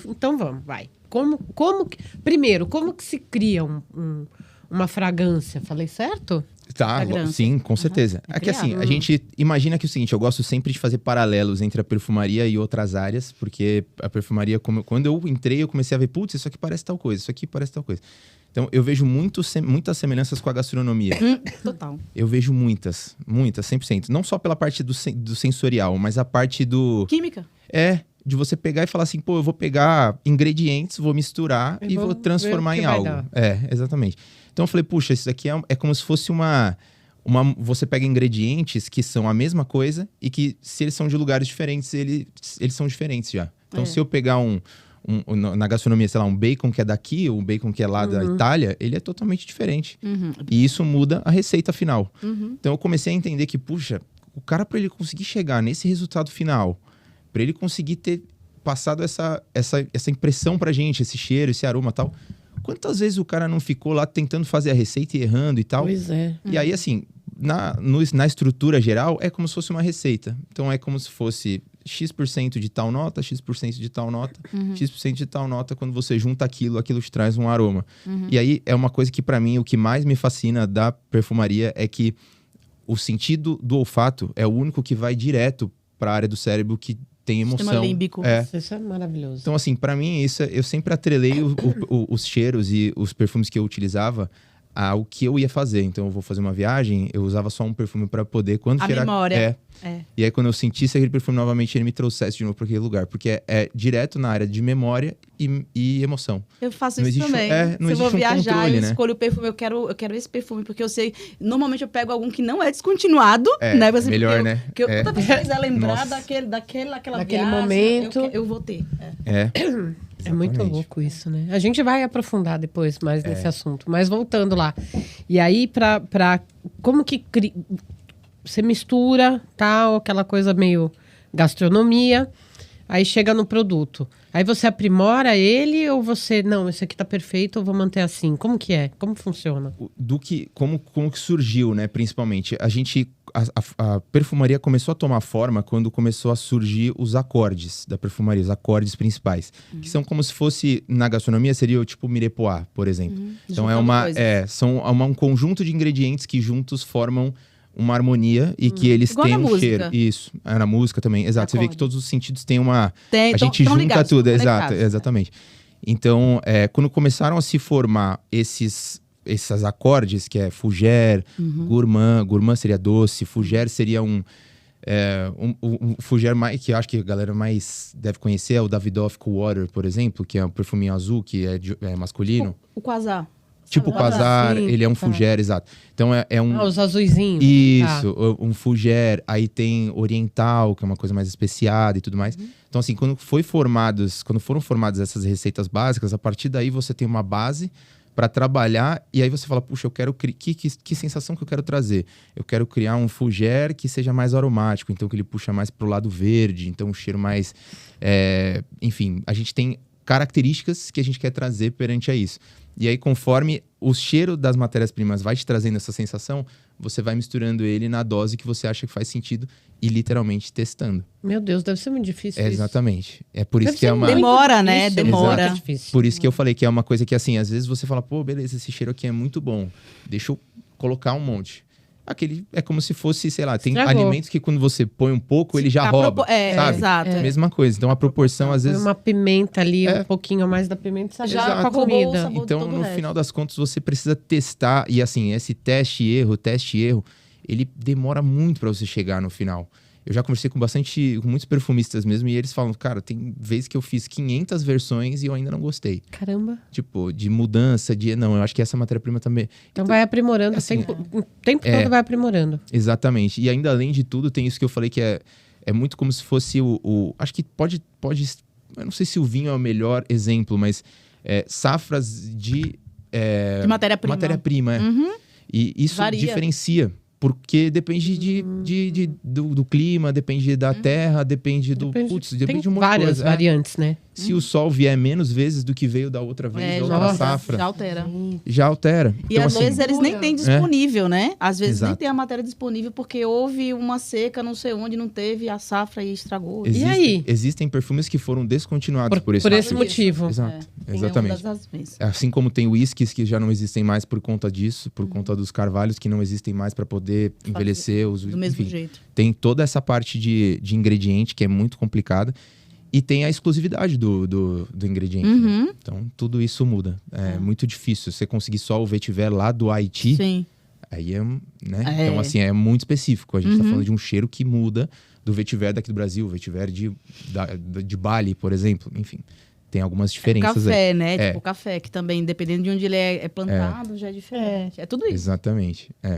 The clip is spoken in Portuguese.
Então vamos, vai. Primeiro, como que se cria uma fragrância? Falei certo? Tá, Fragrância. sim, com certeza. É que assim, a gente imagina que o seguinte, eu gosto sempre de fazer paralelos entre a perfumaria e outras áreas, porque a perfumaria, quando eu entrei, eu comecei a ver, putz, isso aqui parece tal coisa, isso aqui parece tal coisa. Então, eu vejo muitas semelhanças com a gastronomia. Total. Eu vejo muitas, 100%. Não só pela parte do sensorial, mas a parte do... Química. De você pegar e falar assim, pô, eu vou pegar ingredientes, vou misturar e vou transformar em algo. Exatamente. Então eu falei, puxa, isso daqui é como se fosse você pega ingredientes que são a mesma coisa e que, se eles são de lugares diferentes, eles são diferentes já. Então, se eu pegar na gastronomia, sei lá, um bacon que é daqui, um bacon que é lá da Itália, ele é totalmente diferente. E isso muda a receita final. Então, eu comecei a entender que, puxa, o cara, para ele conseguir chegar nesse resultado final, para ele conseguir ter passado essa impressão pra gente, esse cheiro, esse aroma e tal, quantas vezes o cara não ficou lá tentando fazer a receita e errando e tal? Pois é. E aí, assim, na estrutura geral, é como se fosse uma receita. Então, é como se fosse X% de tal nota, X% de tal nota, X% de tal nota. Quando você junta aquilo te traz um aroma. E aí, é uma coisa que, pra mim, o que mais me fascina da perfumaria é que o sentido do olfato é o único que vai direto pra área do cérebro que tem emoção. Sistema límbico. Isso é maravilhoso. Então, assim, pra mim, eu sempre atrelei os cheiros e os perfumes que eu utilizava ao que eu ia fazer. Então, eu vou fazer uma viagem, eu usava só um perfume pra poder... Quando cheirar, memória. E aí, quando eu sentisse aquele perfume novamente, ele me trouxesse de novo pra aquele lugar. Porque é direto na área de memória e emoção. Eu faço Não isso existe também. não Se eu vou existe um viajar, controle, eu né? escolho o perfume, eu quero esse perfume, porque eu sei... Normalmente eu pego algum que não é descontinuado, né? Assim, melhor, né? Porque toda vez que eu quiser lembrar Nossa. daquela Daquele viagem, momento. eu vou ter. É muito louco isso, né? A gente vai aprofundar depois mais nesse assunto. Mas voltando lá. E aí, como que você mistura, tal, aquela coisa meio gastronomia, aí chega no produto. Aí você aprimora ele ou você... Não, esse aqui tá perfeito, eu vou manter assim. Como que é? Como funciona? Como que surgiu, né? Principalmente, a perfumaria começou a tomar forma quando começou a surgir os acordes da perfumaria, os acordes principais. Que são como se fosse, na gastronomia, seria tipo mirepoix, por exemplo. Então, são um conjunto de ingredientes que juntos formam uma harmonia e que eles Igual têm na um música. cheiro. Isso, na música também. Exato, você vê que todos os sentidos têm uma... a gente tão junta ligados, tudo, tão exato, conectados. exatamente. Então, quando começaram a se formar esses acordes, que é fougère, gourmand seria doce, fougère seria um fougère mais, que eu acho que a galera mais deve conhecer, é o Davidoff Cool Water, por exemplo, que é um perfuminho azul, que é masculino. O quasar. Tipo o quasar, sim, ele é um fougère, exato. Então é um... os azuizinhos. Isso, um fougère. Aí tem oriental, que é uma coisa mais especiada e tudo mais. Então, assim, quando foram formadas essas receitas básicas, a partir daí você tem uma base para trabalhar. E aí você fala, puxa, eu quero... Que sensação que eu quero trazer? Eu quero criar um fougère que seja mais aromático. Então, que ele puxa mais pro lado verde. Então, um cheiro mais... enfim, a gente tem características que a gente quer trazer perante a isso. E aí, conforme o cheiro das matérias-primas vai te trazendo essa sensação, você vai misturando ele na dose que você acha que faz sentido e literalmente testando. Meu Deus, deve ser muito difícil isso. Exatamente. É por isso que é uma... Demora, né? Demora. Exato. Difícil. Por isso que eu falei que é uma coisa que, assim, às vezes você fala, pô, beleza, esse cheiro aqui é muito bom. Deixa eu colocar um monte. Aquele é como se fosse, sei lá, tem alimentos que quando você põe um pouco, ele já rouba, sabe? Exato. Mesma coisa. Então, a proporção, às vezes... Uma pimenta ali, um pouquinho a mais da pimenta, você já com a comida. Então, no final das contas, você precisa testar. E assim, esse teste e erro, ele demora muito para você chegar no final. Eu já conversei com muitos perfumistas mesmo, e eles falam, cara, tem vezes que eu fiz 500 versões e eu ainda não gostei. Caramba. Tipo, de mudança, não, eu acho que essa matéria-prima também... Então vai aprimorando, assim, o tempo todo vai aprimorando. Exatamente. E ainda além de tudo, tem isso que eu falei que é muito como se fosse acho que pode... Eu não sei se o vinho é o melhor exemplo, mas safras de matéria-prima. Matéria-prima, E isso diferencia. Porque depende do clima, depende da terra, depende do... Depende de uma várias variantes, né? Se o sol vier menos vezes do que veio da outra vez, da outra safra... Já altera. Então, e às vezes eles nem têm disponível, né? Às vezes Exato. nem tem a matéria disponível porque houve uma seca, não sei onde, não teve a safra e estragou. E aí? Existem perfumes que foram descontinuados por esse motivo. Exato. Exatamente. Assim como tem whiskies que já não existem mais por conta disso, por conta dos carvalhos que não existem mais para poder envelhecer. Do mesmo jeito. Tem toda essa parte de ingrediente que é muito complicada. E tem a exclusividade do ingrediente. Né? Então, tudo isso muda. É muito difícil. Você conseguir só o vetiver lá do Haiti, sim. Aí Então, assim, é muito específico. A gente tá falando de um cheiro que muda do vetiver daqui do Brasil, o vetiver de Bali, por exemplo. Enfim, tem algumas diferenças café, aí. né? Tipo, o café, que também, dependendo de onde ele é plantado, já é diferente. É tudo isso. Exatamente.